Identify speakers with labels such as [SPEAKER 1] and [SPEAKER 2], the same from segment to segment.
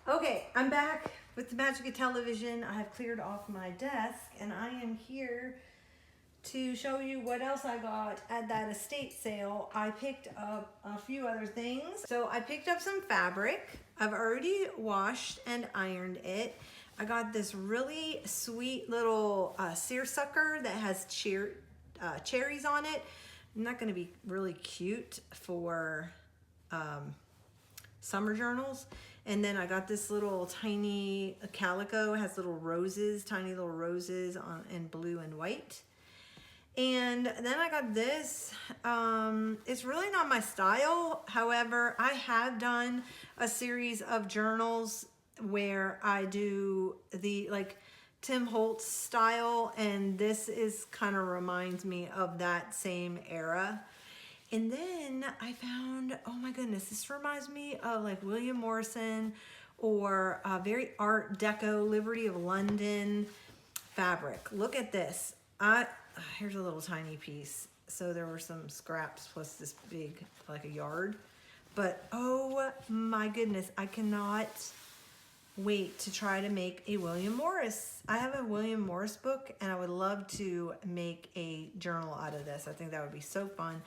[SPEAKER 1] Okay, I'm back with the magic of television. I have cleared off my desk and I am here to show you what else I got at that estate sale. I picked up a few other things. So I picked up some fabric. I've already washed and ironed it. I got this really sweet little seersucker that has cherries on it. Not gonna be really cute for summer journals. And then I got this little tiny calico. It has little roses, tiny little roses in blue and white. And then I got this. It's really not my style. However, I have done a series of journals where I do the like Tim Holtz style, and this is kind of reminds me of that same era. And then I found, oh my goodness, this reminds me of like William Morrison or very Art Deco, Liberty of London fabric. Look at this. Here's a little tiny piece. So there were some scraps plus this big, like a yard. But oh my goodness, I cannot wait to try to make a William Morris. I have a William Morris book and I would love to make a journal out of this. I think that would be so fun.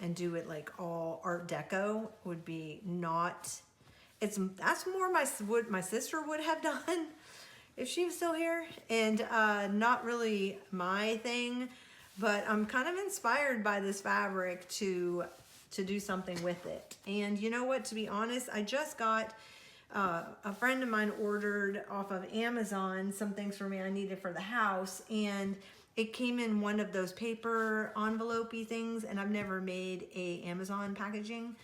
[SPEAKER 1] And do it like all Art Deco would be not, that's more what my sister would have done if she was still here, and not really my thing, but I'm kind of inspired by this fabric to do something with it. And you know what, to be honest, I just got, a friend of mine ordered off of Amazon some things for me I needed for the house, and it came in one of those paper envelope-y things, and I've never made a Amazon packaging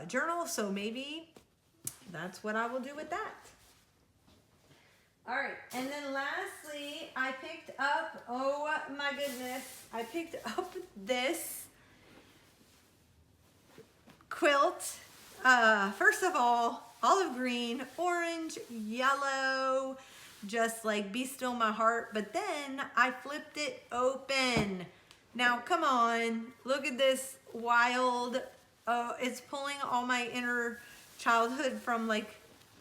[SPEAKER 1] journal, so maybe that's what I will do with that. All right, and then lastly, I picked up, oh my goodness, I picked up this quilt. First of all, olive green, orange, yellow, just like Be Still My Heart, but then I flipped it open. Now, come on, look at this wild, it's pulling all my inner childhood from like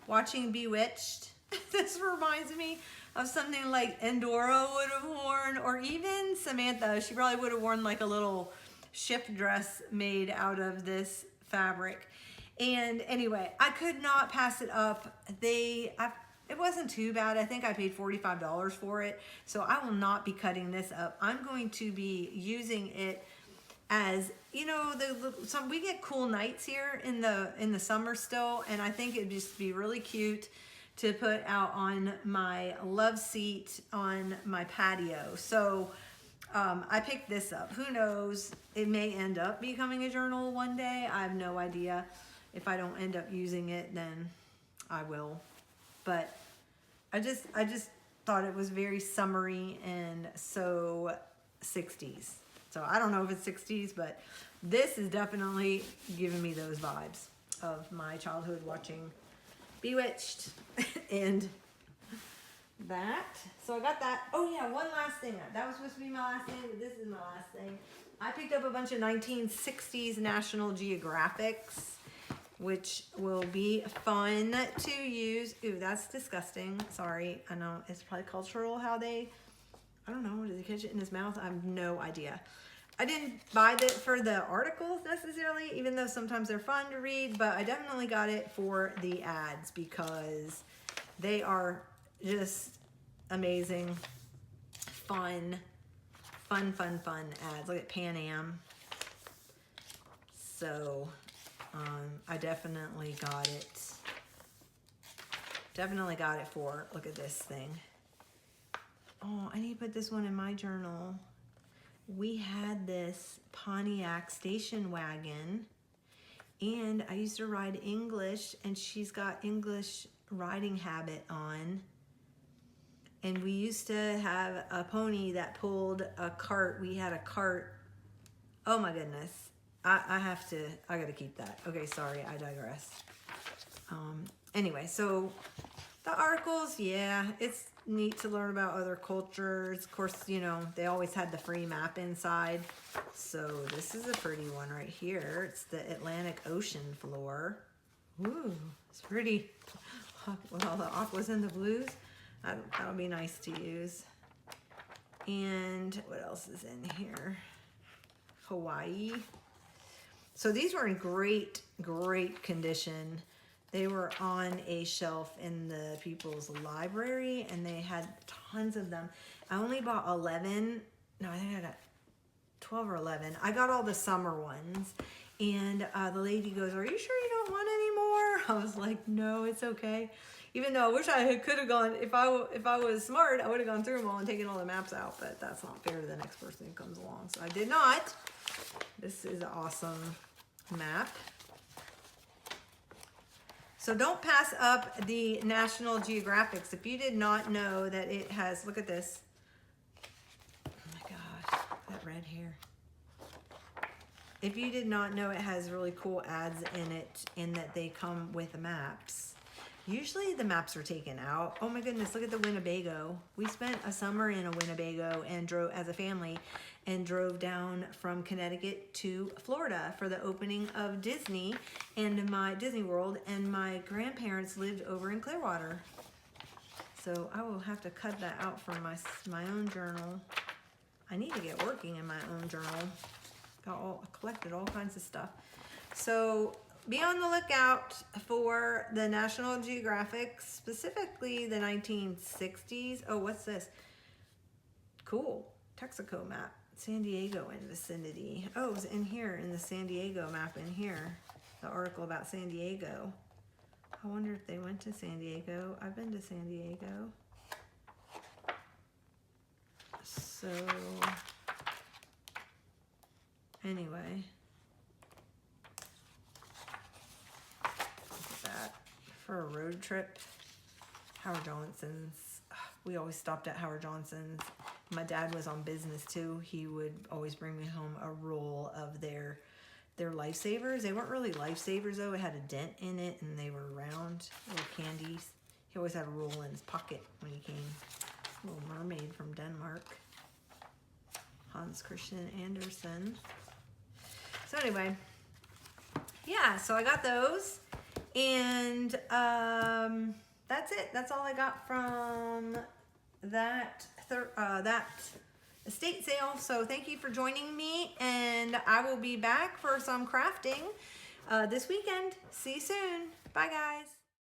[SPEAKER 1] watching Bewitched. This reminds me of something like Endora would have worn, or even Samantha. She probably would have worn like a little shift dress made out of this fabric. And anyway, I could not pass it up. It wasn't too bad. I think I paid $45 for it. So I will not be cutting this up. I'm going to be using it as, you know, we get cool nights here in the summer still, and I think it'd just be really cute to put out on my love seat on my patio. So I picked this up. Who knows? It may end up becoming a journal one day. I have no idea. If I don't end up using it, then I will. But I just thought it was very summery and so 60s. So I don't know if it's 60s, but this is definitely giving me those vibes of my childhood watching Bewitched and that. So I got that. Oh yeah, one last thing. That was supposed to be my last thing, but this is my last thing. I picked up a bunch of 1960s National Geographics, which will be fun to use. Ooh, that's disgusting. Sorry. I know it's probably cultural how I don't know, did he catch it in his mouth? I have no idea. I didn't buy it for the articles necessarily, even though sometimes they're fun to read, but I definitely got it for the ads because they are just amazing, fun ads. Look at Pan Am. So I definitely got it. Definitely got it for, look at this thing. Oh, I need to put this one in my journal. We had this Pontiac station wagon, and I used to ride English, and she's got English riding habit on. And we used to have a pony that pulled a cart. We had a cart. Oh my goodness. I gotta keep that. Okay, sorry, I digress. Anyway, so the articles, yeah, it's neat to learn about other cultures. Of course, you know, they always had the free map inside. So this is a pretty one right here. It's the Atlantic Ocean floor. Ooh, it's pretty. with all the aquas and the blues. That'll be nice to use. And what else is in here? Hawaii. So these were in great condition. They were on a shelf in the people's library and they had tons of them. I only bought 11. No, I think I got 12 or 11. I got all the summer ones. And the lady goes, "Are you sure you don't want any more?" I was like, "No, it's okay." Even though I wish I could have gone, if I was smart, I would have gone through them all and taken all the maps out, but that's not fair to the next person who comes along. So I did not. This is an awesome map. So don't pass up the National Geographics. If you did not know that it has, look at this. Oh my gosh, that red hair. If you did not know, it has really cool ads in it, in that they come with maps. Usually the maps are taken out. Oh my goodness, look at the Winnebago. We spent a summer in a Winnebago and drove as a family and drove down from Connecticut to Florida for the opening of Disney and my Disney World, and my grandparents lived over in Clearwater. So I will have to cut that out from my own journal. I need to get working in my own journal. Collected all kinds of stuff. So be on the lookout for the National Geographic, specifically the 1960s. Oh, what's this? Cool. Texaco map. San Diego and vicinity. Oh, it was in here, in the San Diego map in here. The article about San Diego. I wonder if they went to San Diego. I've been to San Diego. So anyway, look at that. For a road trip, Howard Johnson's. We always stopped at Howard Johnson's. My dad was on business too. He would always bring me home a roll of their lifesavers. They weren't really lifesavers though. It had a dent in it and they were round little candies. He always had a roll in his pocket when he came. Little mermaid from Denmark. Hans Christian Andersen. So anyway, yeah, so I got those, and that's it. That's all I got from that estate sale. So thank you for joining me, and I will be back for some crafting this weekend. See you soon. Bye, guys.